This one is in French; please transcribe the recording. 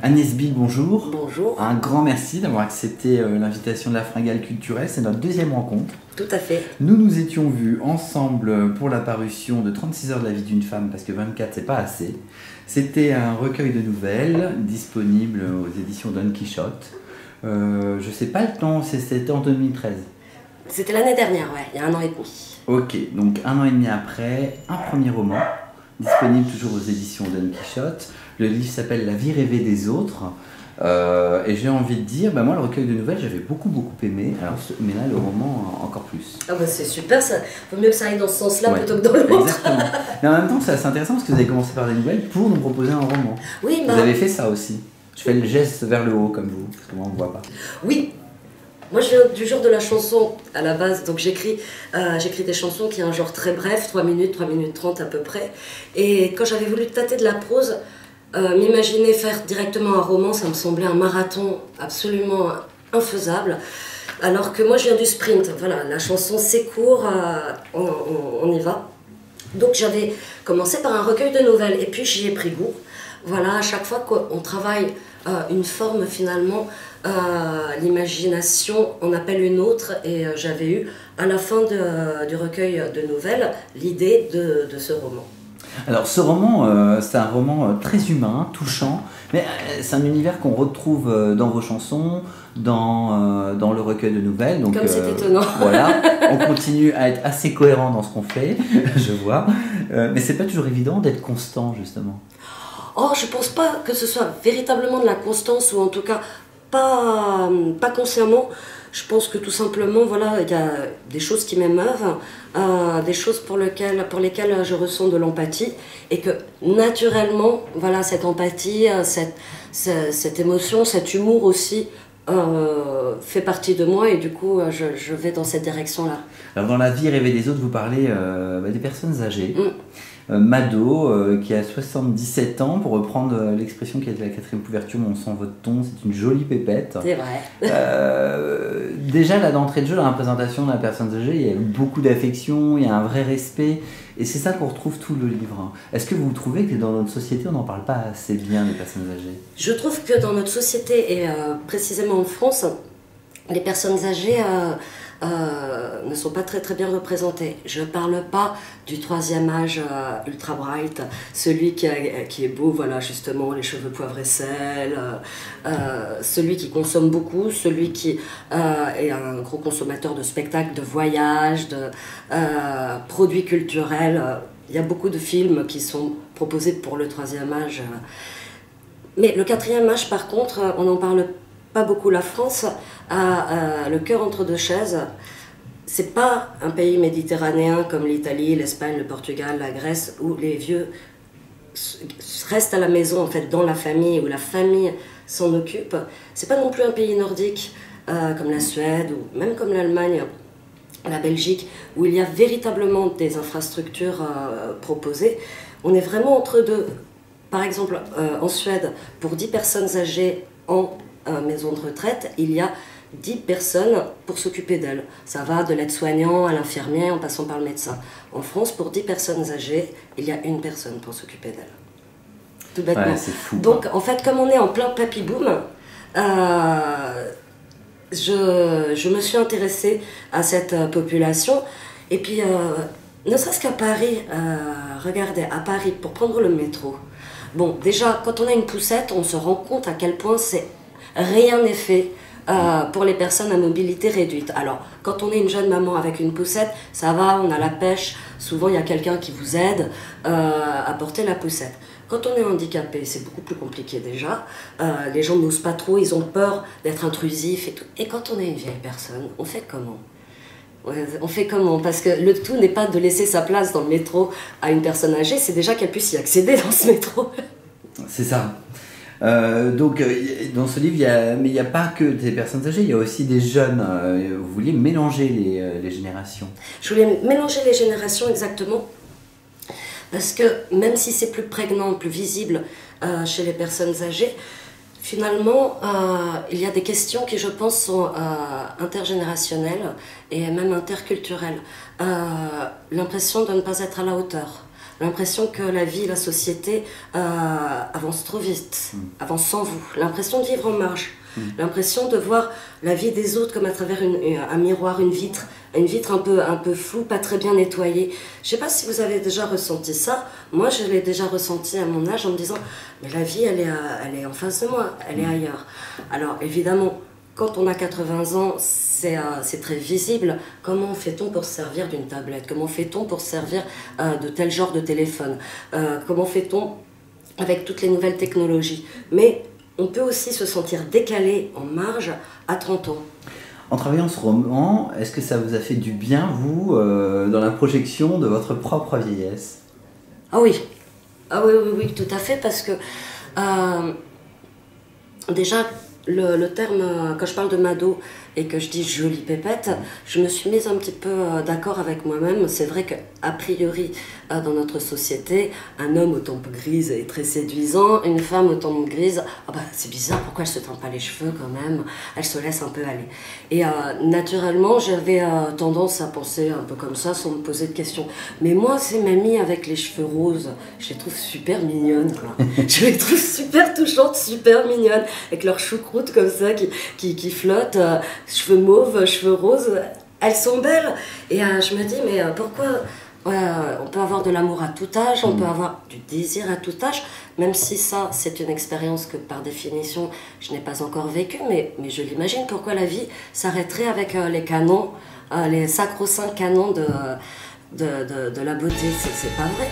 Agnès Bille, bonjour. Bonjour. Un grand merci d'avoir accepté l'invitation de la Fringale Culturelle. C'est notre deuxième rencontre. Tout à fait. Nous nous étions vus ensemble pour la parution de 36 heures de la vie d'une femme, parce que 24 c'est pas assez. C'était un recueil de nouvelles disponible aux éditions Don Quichotte. Je sais pas le temps, c'était en 2013. C'était l'année dernière, ouais, il y a 1 an et demi. Ok, donc 1 an et demi après, un premier roman, disponible toujours aux éditions Don Quichotte. Le livre s'appelle La vie rêvée des autres. Et j'ai envie de dire, moi le recueil de nouvelles j'avais beaucoup aimé, mais là le roman encore plus. Ah bah c'est super, ça vaut mieux que ça aille dans ce sens-là plutôt que dans l'autre. Exactement. Mais en même temps c'est assez intéressant parce que vous avez commencé par des nouvelles pour nous proposer un roman. Oui, vous avez fait ça aussi. Je fais le geste vers le haut comme vous, parce que moi on ne voit pas. Oui. Moi je viens du genre de la chanson à la base, donc j'écris des chansons qui ont un genre très bref, 3 minutes 30 à peu près. Et quand j'avais voulu tâter de la prose, m'imaginer faire directement un roman, ça me semblait un marathon absolument infaisable. Alors que moi je viens du sprint, voilà, la chanson c'est court, on y va. Donc j'avais commencé par un recueil de nouvelles et puis j'y ai pris goût. Voilà, à chaque fois qu'on travaille une forme finalement, l'imagination en appelle une autre et j'avais eu à la fin du recueil de nouvelles l'idée de ce roman. Alors ce roman, c'est un roman très humain, touchant, mais c'est un univers qu'on retrouve dans vos chansons, dans le recueil de nouvelles. Donc, comme c'est étonnant. Voilà, on continue à être assez cohérent dans ce qu'on fait, je vois, mais c'est pas toujours évident d'être constant justement. Oh, je pense pas que ce soit véritablement de la constance, ou en tout cas pas consciemment. Je pense que tout simplement, voilà, il y a des choses qui m'émeuvent, des choses pour lesquelles je ressens de l'empathie, et que naturellement, voilà, cette empathie, cette émotion, cet humour aussi fait partie de moi, et du coup, je vais dans cette direction-là. Alors dans La vie rêvée des autres, vous parlez des personnes âgées. Mado, qui a 77 ans, pour reprendre l'expression qui a été la 4e couverture, mais on sent votre ton, c'est une jolie pépette. C'est vrai. Déjà, là, d'entrée de jeu, dans la présentation de la personne âgée, il y a beaucoup d'affection, il y a un vrai respect, et c'est ça qu'on retrouve tout le livre. Est-ce que vous trouvez que dans notre société, on n'en parle pas assez bien des personnes âgées? Je trouve que dans notre société, et précisément en France, les personnes âgées ne sont pas très bien représentées. Je ne parle pas du 3e âge ultra bright, celui qui est beau, voilà, justement, les cheveux poivre et sel, celui qui consomme beaucoup, celui qui est un gros consommateur de spectacles, de voyages, de produits culturels. Il y a beaucoup de films qui sont proposés pour le 3e âge. Mais le 4e âge, par contre, on n'en parle pas beaucoup. La France a le cœur entre deux chaises. C'est pas un pays méditerranéen comme l'Italie, l'Espagne, le Portugal, la Grèce, où les vieux restent à la maison, en fait, dans la famille, où la famille s'en occupe. C'est pas non plus un pays nordique comme la Suède ou même comme l'Allemagne, la Belgique, où il y a véritablement des infrastructures proposées. On est vraiment entre deux. Par exemple, en Suède, pour 10 personnes âgées en maison de retraite, il y a 10 personnes pour s'occuper d'elles. Ça va de l'aide-soignant à l'infirmier en passant par le médecin. En France, pour 10 personnes âgées, il y a 1 personne pour s'occuper d'elles. Tout bêtement. Ouais, c'est fou. Donc, en fait, comme on est en plein papy-boom, je me suis intéressée à cette population. Et puis, ne serait-ce qu'à Paris, regardez, à Paris, pour prendre le métro. Bon, déjà, quand on a une poussette, on se rend compte à quel point rien n'est fait pour les personnes à mobilité réduite. Alors, quand on est une jeune maman avec une poussette, ça va, on a la pêche, souvent il y a quelqu'un qui vous aide à porter la poussette. Quand on est handicapé, c'est beaucoup plus compliqué déjà. Les gens n'osent pas trop, ils ont peur d'être intrusifs et tout. Et quand on est une vieille personne, on fait comment ? On fait comment? Parce que le tout n'est pas de laisser sa place dans le métro à une personne âgée, c'est déjà qu'elle puisse y accéder dans ce métro. C'est ça. Donc dans ce livre, il n'y a pas que des personnes âgées, il y a aussi des jeunes. Vous vouliez mélanger les générations. Je voulais mélanger les générations, exactement. Parce que même si c'est plus prégnant, plus visible chez les personnes âgées, finalement, il y a des questions qui, je pense, sont intergénérationnelles et même interculturelles. L'impression de ne pas être à la hauteur. l'impression que la vie, la société avance trop vite, avance sans vous, l'impression de vivre en marge, l'impression de voir la vie des autres comme à travers un miroir, une vitre un peu floue, pas très bien nettoyée. Je sais pas si vous avez déjà ressenti ça, moi je l'ai déjà ressenti à mon âge en me disant mais la vie elle est en face de moi, elle est ailleurs. Alors évidemment, quand on a 80 ans, c'est très visible. Comment fait-on pour se servir d'une tablette? Comment fait-on pour se servir de tel genre de téléphone? Comment fait-on avec toutes les nouvelles technologies? Mais on peut aussi se sentir décalé, en marge, à 30 ans. En travaillant ce roman, est-ce que ça vous a fait du bien, vous, dans la projection de votre propre vieillesse? Ah oui. Ah oui, oui, oui, tout à fait, parce que déjà, le terme, quand je parle de Mado et que je dis jolie pépette, je me suis mise un petit peu d'accord avec moi-même. C'est vrai qu'a priori, dans notre société, un homme aux tempes grises est très séduisant, une femme aux tempes grises, ah bah, c'est bizarre, pourquoi elle se teint pas les cheveux quand même, elle se laisse un peu aller. Et naturellement, j'avais tendance à penser un peu comme ça, sans me poser de questions. Mais moi, c'est mamie avec les cheveux roses, je les trouve super mignonnes, quoi. Je les trouve super touchantes, super mignonnes, avec leurs choucroutes comme ça qui flottent, cheveux mauves, cheveux roses, elles sont belles. Et je me dis, mais pourquoi on peut avoir de l'amour à tout âge, on peut avoir du désir à tout âge, même si ça, c'est une expérience que par définition, je n'ai pas encore vécue, mais je l'imagine, pourquoi la vie s'arrêterait avec les canons, les sacro-saints canons de la beauté, c'est pas vrai.